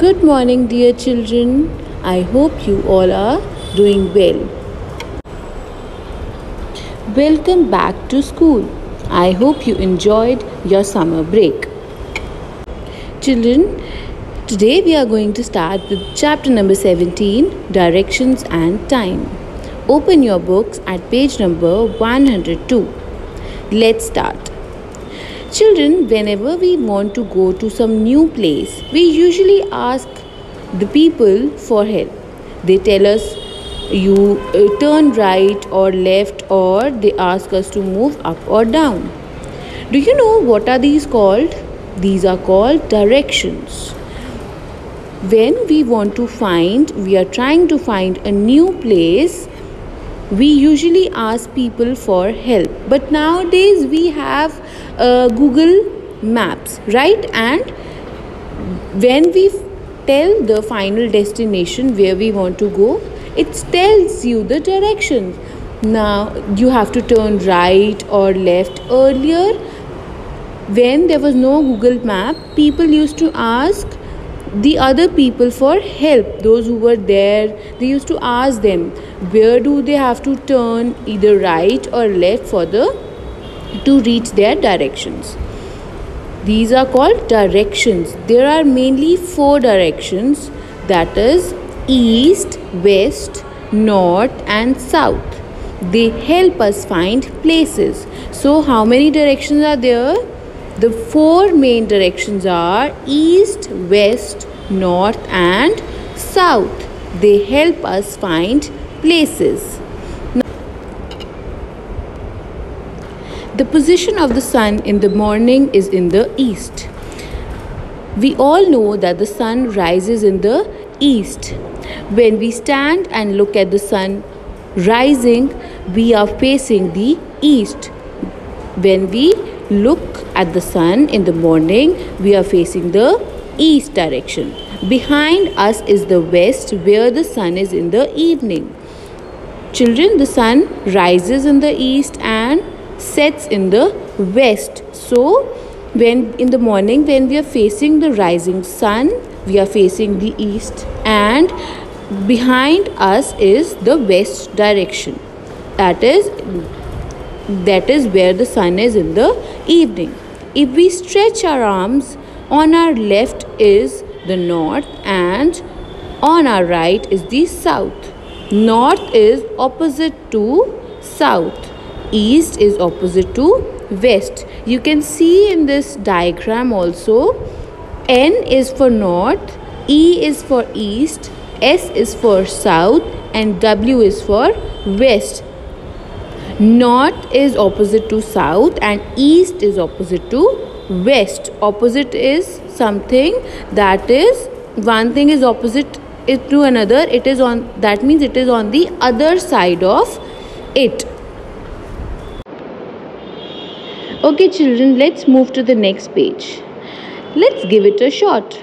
Good morning, dear children. I hope you all are doing well. Welcome back to school. I hope you enjoyed your summer break. Children, today we are going to start with chapter number 17, Directions and Time. Open your books at page number 102. Let's start. Children, whenever we want to go to some new place, we usually ask the people for help. They tell us you turn right or left, or they ask us to move up or down. Do you know what are these called? These are called directions. When we are trying to find a new place, we usually ask people for help. But nowadays we have Google Maps, right? And when we tell the final destination where we want to go, it tells you the directions. Now you have to turn right or left. Earlier, when there was no Google Map, people used to ask the other people for help. Those who were there, they used to ask them where do they have to turn, either right or left, to reach their directions. These are called directions. There are mainly 4 directions, that is east, west, north and south. They help us find places. So how many directions are there? The 4 main directions are east, west, north and south. They help us find places. The position of the sun in the morning is in the east. We all know that the sun rises in the east. When we stand and look at the sun rising, we are facing the east. When we look at the sun in the morning, we are facing the east direction. Behind us is the west, where the sun is in the evening. Children, the sun rises in the east and sets in the west. So when in the morning, when we are facing the rising sun, we are facing the east, and behind us is the west direction. That is where the sun is in the evening. If we stretch our arms, on our left is the north and on our right is the south. North is opposite to south. East is opposite to west. You can see in this diagram also, N is for north, E is for east, S is for south and W is for west. North is opposite to south and east is opposite to west. Opposite is something that is, one thing is opposite to another. That means it is on the other side of it. Okay children, let's move to the next page. Let's give it a shot.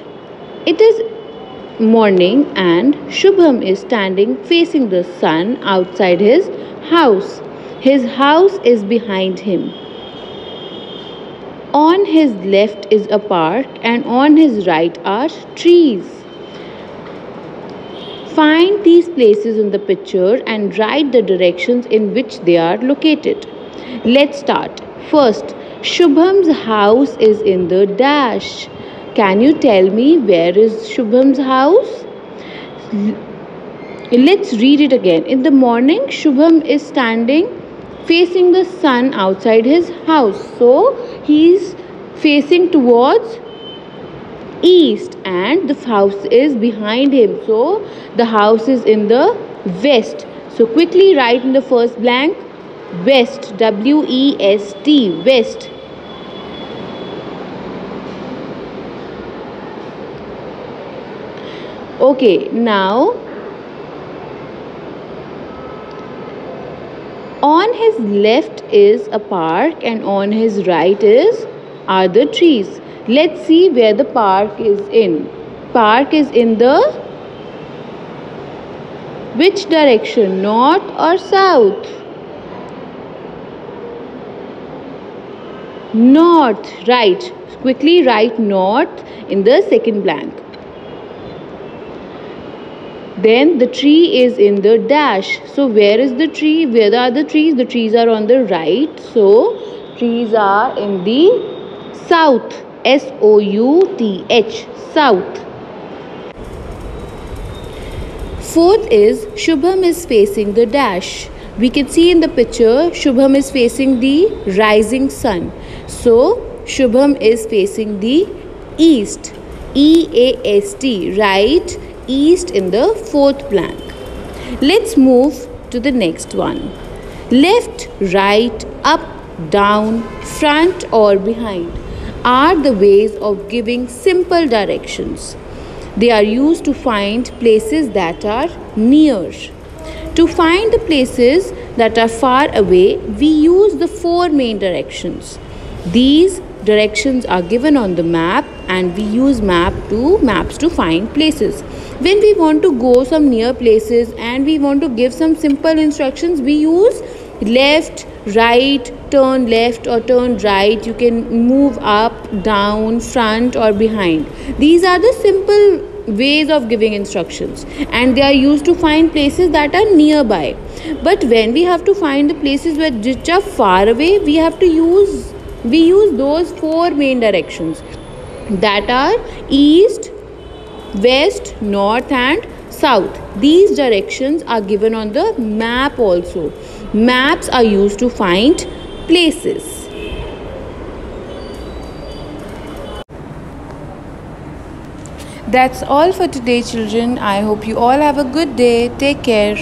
It is morning and Shubham is standing facing the sun outside his house. His house is behind him. On his left is a park and on his right are trees. Find these places in the picture and write the directions in which they are located. Let's start. First, Shubham's house is in the dash. Can you tell me where is Shubham's house? Let's read it again. In the morning, Shubham is standing facing the sun outside his house. So, he is facing towards east and the house is behind him. So, the house is in the west. So, quickly write in the first blank, west, W-E-S-T, west. Okay, now on his left is a park and on his right are the trees. Let's see where the park is in. Park is in the which direction? North or south? North, right. Quickly write north in the second blank. Then the tree is in the dash. So where is the tree? Where are the trees? The trees are on the right. So trees are in the south. S-O-U-T-H. South. Fourth is Shubham is facing the dash. We can see in the picture Shubham is facing the rising sun. So Shubham is facing the east. E-A-S-T. Right? East in the fourth blank. Let's move to the next one. Left, right, up, down, front or behind are the ways of giving simple directions. They are used to find places that are near. To find the places that are far away, we use the four main directions. These directions are given on the map and we use maps to find places. When we want to go some near places and we want to give some simple instructions, we use left, right, turn left or turn right. You can move up, down, front or behind. These are the simple ways of giving instructions and they are used to find places that are nearby. But when we have to find the places which are far away, we use those four main directions that are east, west, north and south. These directions are given on the map also. Maps are used to find places. That's all for today, children. I hope you all have a good day. Take care.